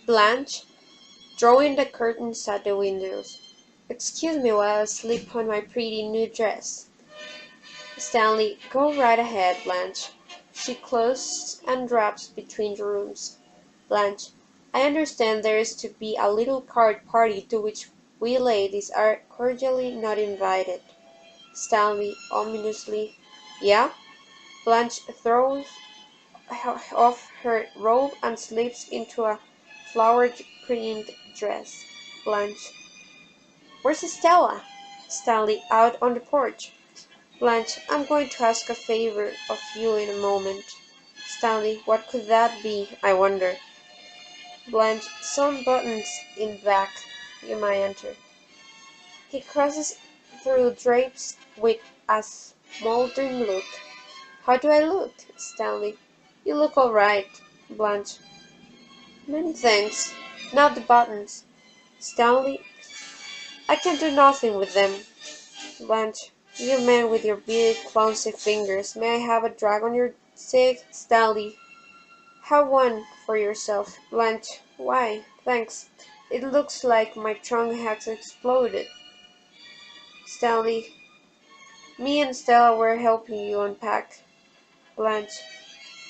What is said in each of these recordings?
Blanche, drawing the curtains at the windows. Excuse me while I slip on my pretty new dress. Stanley, go right ahead, Blanche. She closes and drops between the rooms. Blanche, I understand there is to be a little card party to which we ladies are cordially not invited. Stanley, ominously, yeah? Blanche throws off her robe and slips into a flower-print dress. Blanche, where's Stella? Stanley, out on the porch. Blanche, I'm going to ask a favor of you in a moment. Stanley, what could that be, I wonder? Blanche, some buttons in back. You may enter. He crosses through drapes with a smoldering look. How do I look, Stanley? You look all right, Blanche. Many thanks. Not the buttons. Stanley, I can do nothing with them. Blanche, you man with your big, clumsy fingers, may I have a drag on your stick? Stanley, have one for yourself. Blanche, why? Thanks. It looks like my trunk has exploded. Stanley, me and Stella were helping you unpack. Blanche,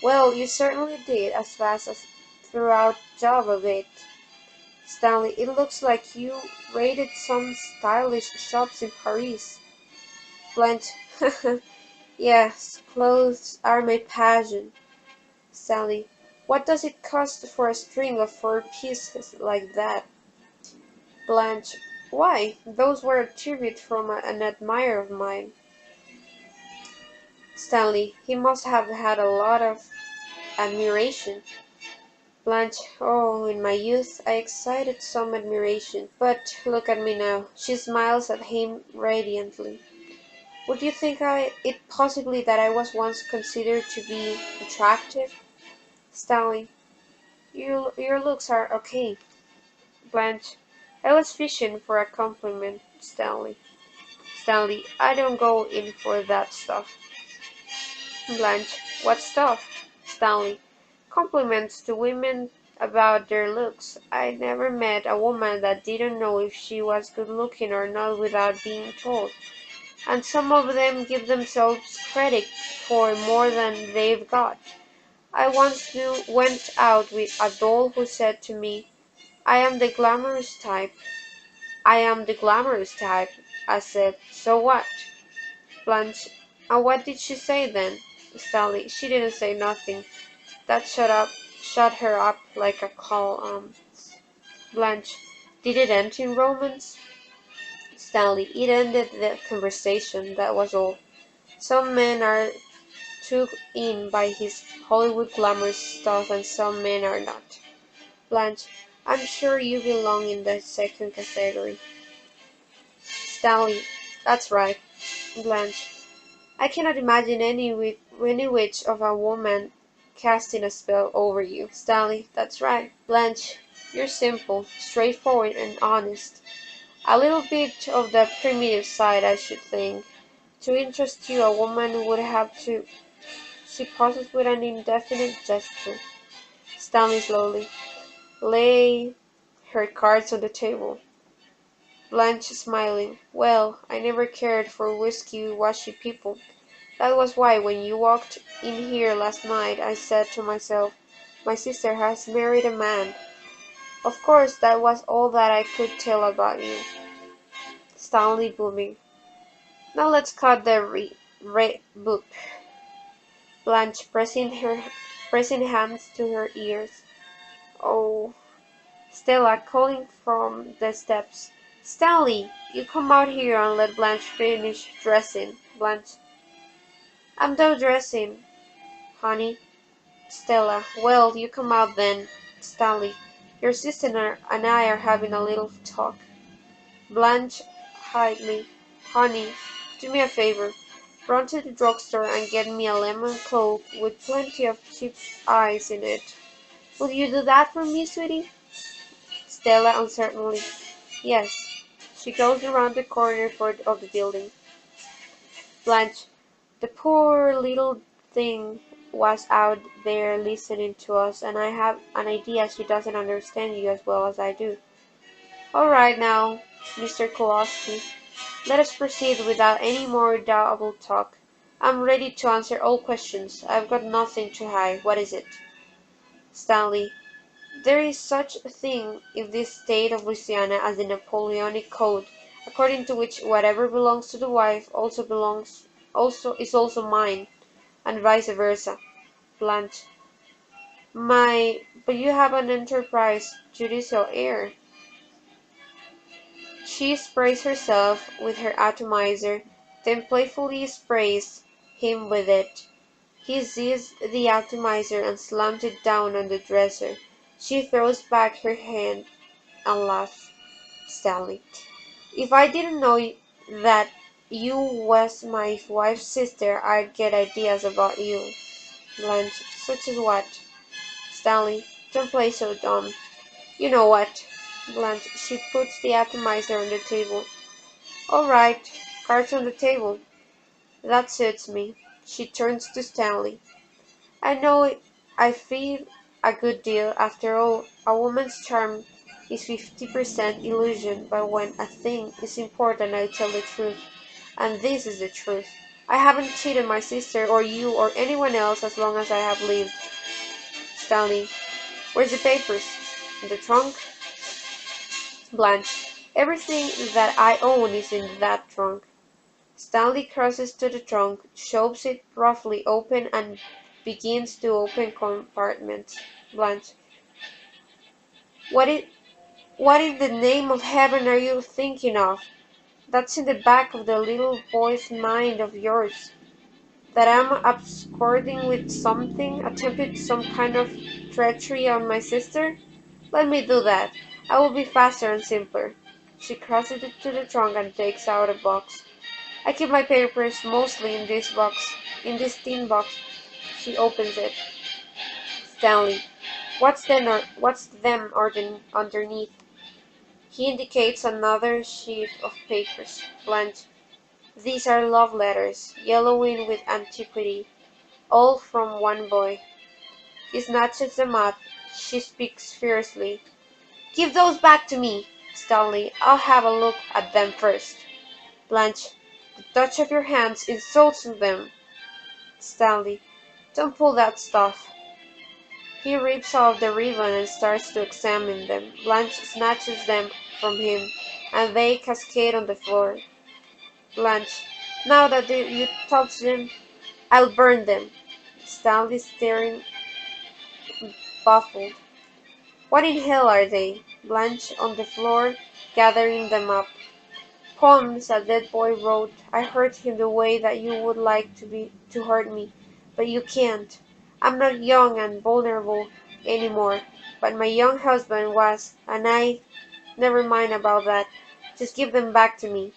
well, you certainly did as fast as throughout job of it. Stanley, it looks like you raided some stylish shops in Paris. Blanche, yes, clothes are my passion. Stanley, what does it cost for a string of 4 pieces like that? Blanche, why, those were a tribute from an admirer of mine. Stanley, he must have had a lot of admiration. Blanche, oh, in my youth I excited some admiration, but look at me now. She smiles at him radiantly. Would you think it possibly that I was once considered to be attractive? Stanley, your looks are okay. Blanche, I was fishing for a compliment, Stanley. Stanley, I don't go in for that stuff. Blanche, what stuff? Stanley, compliments to women about their looks. I never met a woman that didn't know if she was good looking or not without being told. And some of them give themselves credit for more than they've got. I once went out with a doll who said to me, I am the glamorous type. I am the glamorous type. I said, so what? Blanche, and what did she say then? Stanley, she didn't say nothing. That shut her up like a call. Blanche, did it end in romance? Stanley, it ended the conversation, that was all. Some men are took in by his Hollywood glamorous stuff and some men are not. Blanche, I'm sure you belong in the second category. Stanley, that's right. Blanche, I cannot imagine any witch of a woman casting a spell over you. Stanley, that's right. Blanche, you're simple, straightforward, and honest. A little bit of the primitive side, I should think. To interest you, a woman would have to. She pauses with an indefinite gesture. Stanley slowly lay her cards on the table. Blanche smiling. Well, I never cared for wishy-washy people. That was why when you walked in here last night I said to myself, my sister has married a man. Of course, that was all that I could tell about you. Stanley booming. Now let's cut the book. Blanche pressing hands to her ears. Oh, Stella calling from the steps. Stanley, you come out here and let Blanche finish dressing. Blanche, I'm done dressing, honey. Stella, well, you come out then. Stanley, your sister and I are having a little talk. Blanche, hide me. Honey, do me a favor. Run to the drugstore and get me a lemon coke with plenty of cheap ice in it. Will you do that for me, sweetie? Stella uncertainly. Yes. She goes around the corner of the building. Blanche, the poor little thing. was out there listening to us, and I have an idea she doesn't understand you as well as I do. All right now, Mr. Kowalski, let us proceed without any more double talk. I'm ready to answer all questions. I've got nothing to hide. What is it? Stanley, there is such a thing in this state of Louisiana as the Napoleonic Code, according to which whatever belongs to the wife also mine, and vice versa. Blanche. But you have an enterprise, judicial air. She sprays herself with her atomizer, then playfully sprays him with it. He seized the atomizer and slammed it down on the dresser. She throws back her hand and laughs. Stanley. If I didn't know that you was my wife's sister, I'd get ideas about you. Blanche. Such as what? Stanley. Don't play so dumb. You know what? Blanche. She puts the atomizer on the table. All right. Cards on the table. That suits me. She turns to Stanley. I know I feel a good deal. After all, a woman's charm is 50% illusion, but when a thing is important I tell the truth. And this is the truth. I haven't cheated my sister or you or anyone else as long as I have lived. Stanley. Where's the papers? In the trunk? Blanche. Everything that I own is in that trunk. Stanley crosses to the trunk, shoves it roughly open and begins to open compartments. Blanche. What is, what in the name of heaven are you thinking of? That's in the back of the little boy's mind of yours. That I'm absconding with something, attempted some kind of treachery on my sister? Let me do that. I will be faster and simpler. She crosses it to the trunk and takes out a box. I keep my papers mostly in this box, in this tin box. She opens it. Stanley. What's them underneath? He indicates another sheet of papers. Blanche. These are love letters, yellowing with antiquity, all from one boy. He snatches them up. She speaks fiercely. Give those back to me, Stanley. I'll have a look at them first. Blanche. The touch of your hands insults them. Stanley. Don't pull that stuff. He rips off the ribbon and starts to examine them. Blanche snatches them from him, and they cascade on the floor. Blanche. Now that you touch them, I'll burn them. Stanley staring, baffled. What in hell are they? Blanche on the floor, gathering them up. Poems a dead boy wrote. I hurt him the way that you would like to hurt me, but you can't. I'm not young and vulnerable anymore, but my young husband was, and I never mind about that. Just give them back to me.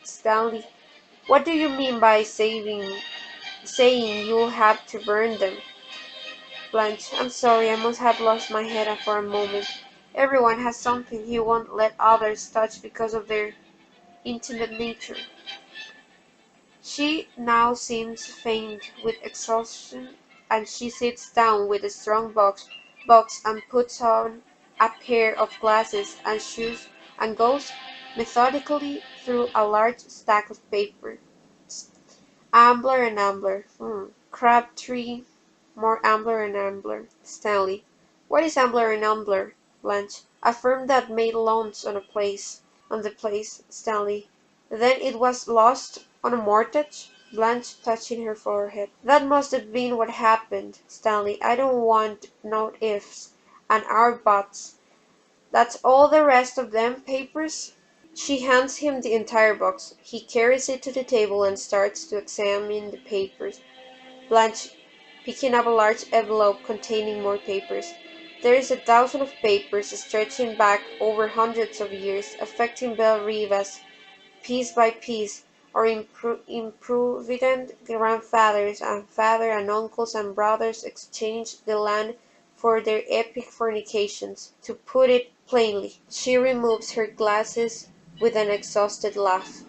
Stanley, what do you mean by saying you'll have to burn them? Blanche, I'm sorry, I must have lost my head for a moment. Everyone has something he won't let others touch because of their intimate nature. She now seems faint with exhaustion, and she sits down with a strong box and puts on a pair of glasses and shoes and goes methodically through a large stack of papers. Ambler and Ambler. Crabtree. More Ambler and Ambler. Stanley. What is Ambler and Ambler? Blanche. A firm that made loans on the place. Stanley. Then it was lost on a mortgage? Blanche touching her forehead. That must have been what happened, Stanley. I don't want no ifs and our buts. That's all the rest of them papers? She hands him the entire box. He carries it to the table and starts to examine the papers. Blanche picking up a large envelope containing more papers. There is 1,000 of papers stretching back over hundreds of years, affecting Belle Rivas piece by piece. Our improvident grandfathers and father and uncles and brothers exchanged the land for their epic fornications. To put it plainly, she removes her glasses with an exhausted laugh.